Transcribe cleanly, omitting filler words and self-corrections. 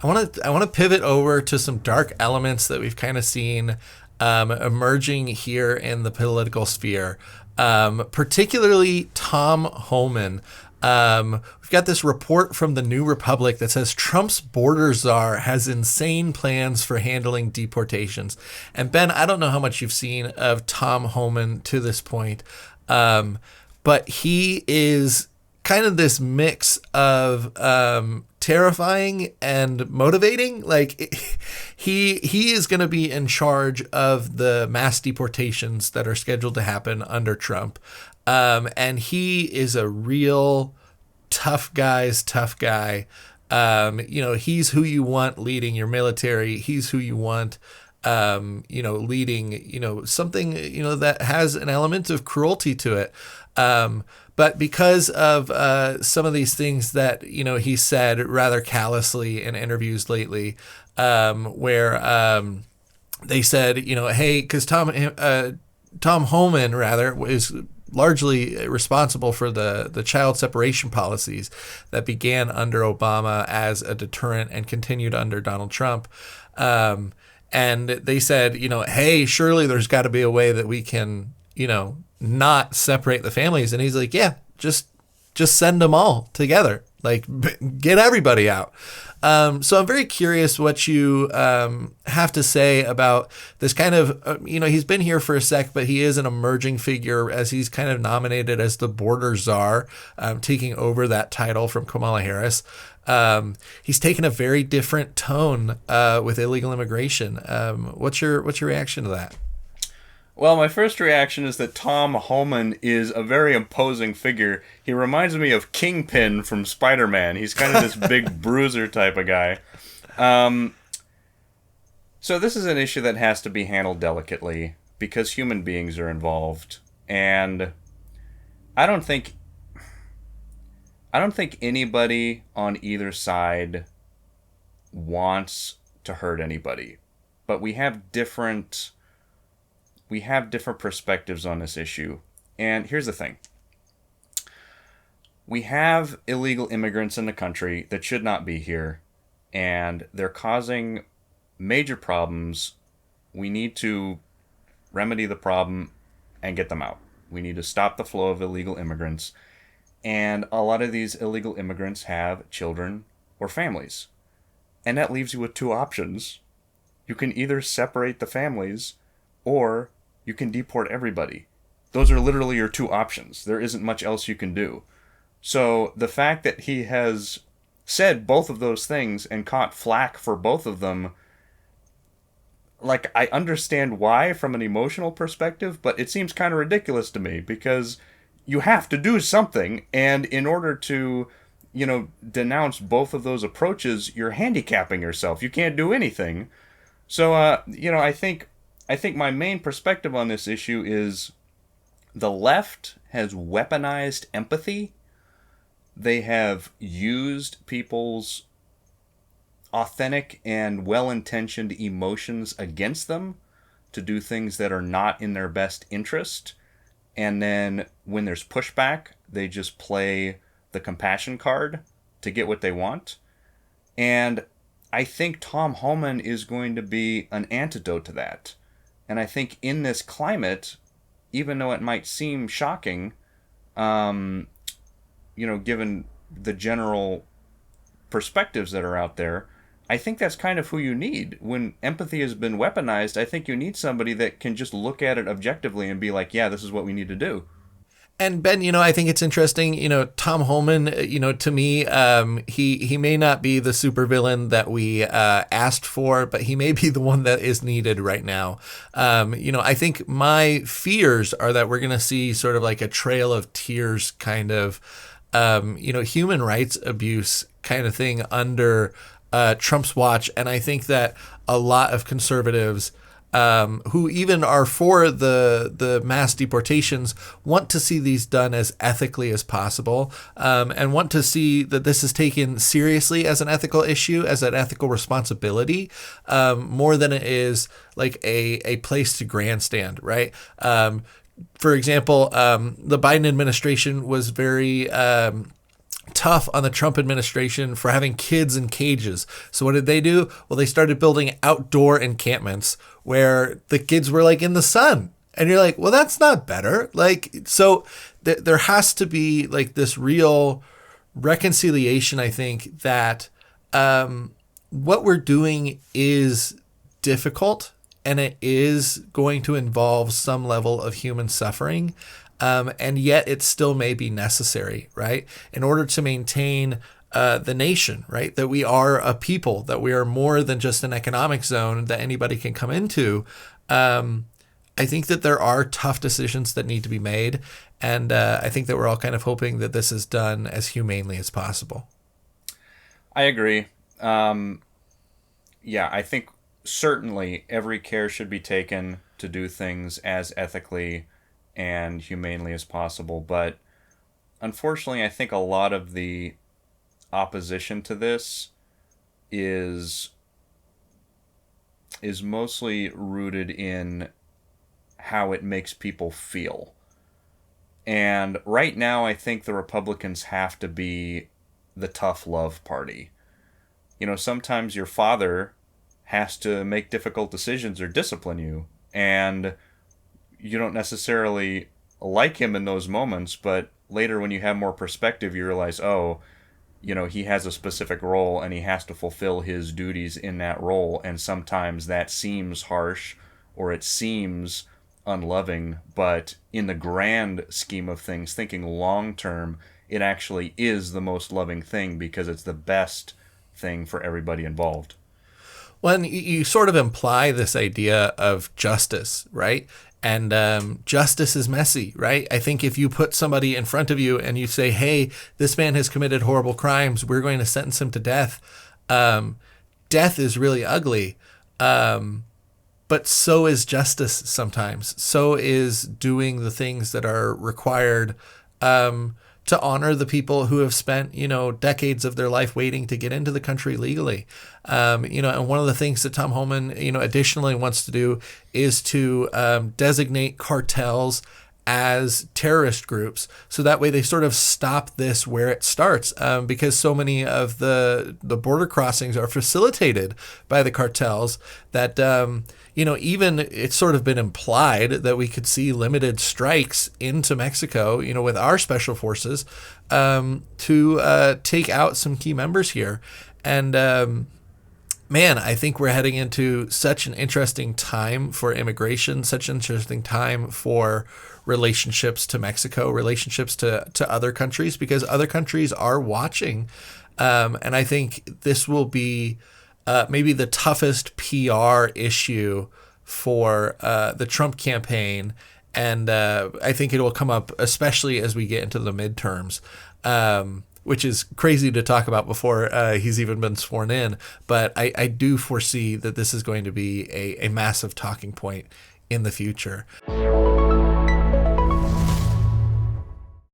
I want to pivot over to some dark elements that we've kind of seen emerging here in the political sphere, particularly Tom Homan. We've got this report from the New Republic that says Trump's border czar has insane plans for handling deportations. And Ben, I don't know how much you've seen of Tom Homan to this point, but he is kind of this mix of terrifying and motivating. Like he is going to be in charge of the mass deportations that are scheduled to happen under Trump. And he is a real tough guy. He's who you want leading your military. He's who you want, leading, something, that has an element of cruelty to it. But because of some of these things that, he said rather callously in interviews lately, where they said, hey, because Tom Homan, rather, is largely responsible for the child separation policies that began under Obama as a deterrent and continued under Donald Trump. And they said, hey, surely there's got to be a way that we can, not separate the families. And he's like, yeah, just send them all together, like get everybody out. So I'm very curious what you have to say about this kind of, he's been here for a sec, but he is an emerging figure as he's kind of nominated as the border czar, taking over that title from Kamala Harris. He's taken a very different tone with illegal immigration. What's your reaction to that? Well, my first reaction is that Tom Homan is a very imposing figure. He reminds me of Kingpin from Spider-Man. He's kind of this big bruiser type of guy. So this is an issue that has to be handled delicately because human beings are involved. And I don't think anybody on either side wants to hurt anybody. But we have different perspectives on this issue. And here's the thing. We have illegal immigrants in the country that should not be here, and they're causing major problems. We need to remedy the problem and get them out. We need to stop the flow of illegal immigrants. And a lot of these illegal immigrants have children or families. And that leaves you with two options. You can either separate the families, or you can deport everybody. Those are literally your two options. There isn't much else you can do. So the fact that he has said both of those things and caught flack for both of them, like, I understand why from an emotional perspective, but it seems kind of ridiculous to me because you have to do something, and in order to, denounce both of those approaches, you're handicapping yourself. You can't do anything. So, I think my main perspective on this issue is the left has weaponized empathy. They have used people's authentic and well-intentioned emotions against them to do things that are not in their best interest. And then when there's pushback, they just play the compassion card to get what they want. And I think Tom Homan is going to be an antidote to that. And I think in this climate, even though it might seem shocking, given the general perspectives that are out there, I think that's kind of who you need. When empathy has been weaponized, I think you need somebody that can just look at it objectively and be like, yeah, this is what we need to do. And Ben, I think it's interesting, Tom Homan, to me, he may not be the supervillain that we asked for, but he may be the one that is needed right now. I think my fears are that we're going to see sort of like a trail of tears kind of, human rights abuse kind of thing under Trump's watch. And I think that a lot of conservatives who even are for the mass deportations want to see these done as ethically as possible, and want to see that this is taken seriously as an ethical issue, as an ethical responsibility, more than it is like a place to grandstand, right? For example, the Biden administration was very tough on the Trump administration for having kids in cages. So what did they do? Well, they started building outdoor encampments where the kids were like in the sun. And you're like, well, that's not better. Like, so there has to be like this real reconciliation, I think, that what we're doing is difficult and it is going to involve some level of human suffering. And yet it still may be necessary, right? In order to maintain the nation, right? That we are a people, that we are more than just an economic zone that anybody can come into. I think that there are tough decisions that need to be made. And I think that we're all kind of hoping that this is done as humanely as possible. I agree. Yeah, I think certainly every care should be taken to do things as ethically and humanely as possible. But unfortunately, I think a lot of the opposition to this is mostly rooted in how it makes people feel. And right now, I think the Republicans have to be the tough love party. You know, sometimes your father has to make difficult decisions or discipline you, and you don't necessarily like him in those moments, but later when you have more perspective, you realize, oh, you know, he has a specific role and he has to fulfill his duties in that role, and sometimes that seems harsh or it seems unloving, but in the grand scheme of things, thinking long term, it actually is the most loving thing because it's the best thing for everybody involved. Well, and you sort of imply this idea of justice, right? And justice is messy, right? I think if you put somebody in front of you and you say, hey, this man has committed horrible crimes, we're going to sentence him to death. Death is really ugly. But so is justice sometimes. So is doing the things that are required to honor the people who have spent, decades of their life waiting to get into the country legally. And one of the things that Tom Homan, additionally wants to do is to designate cartels as terrorist groups. So that way they sort of stop this where it starts, because so many of the border crossings are facilitated by the cartels that, even it's sort of been implied that we could see limited strikes into Mexico, with our special forces to take out some key members here. And man, I think we're heading into such an interesting time for immigration, such an interesting time for relationships to Mexico, relationships to other countries, because other countries are watching. And I think this will be maybe the toughest PR issue for the Trump campaign. And I think it will come up, especially as we get into the midterms, which is crazy to talk about before he's even been sworn in. But I do foresee that this is going to be a massive talking point in the future.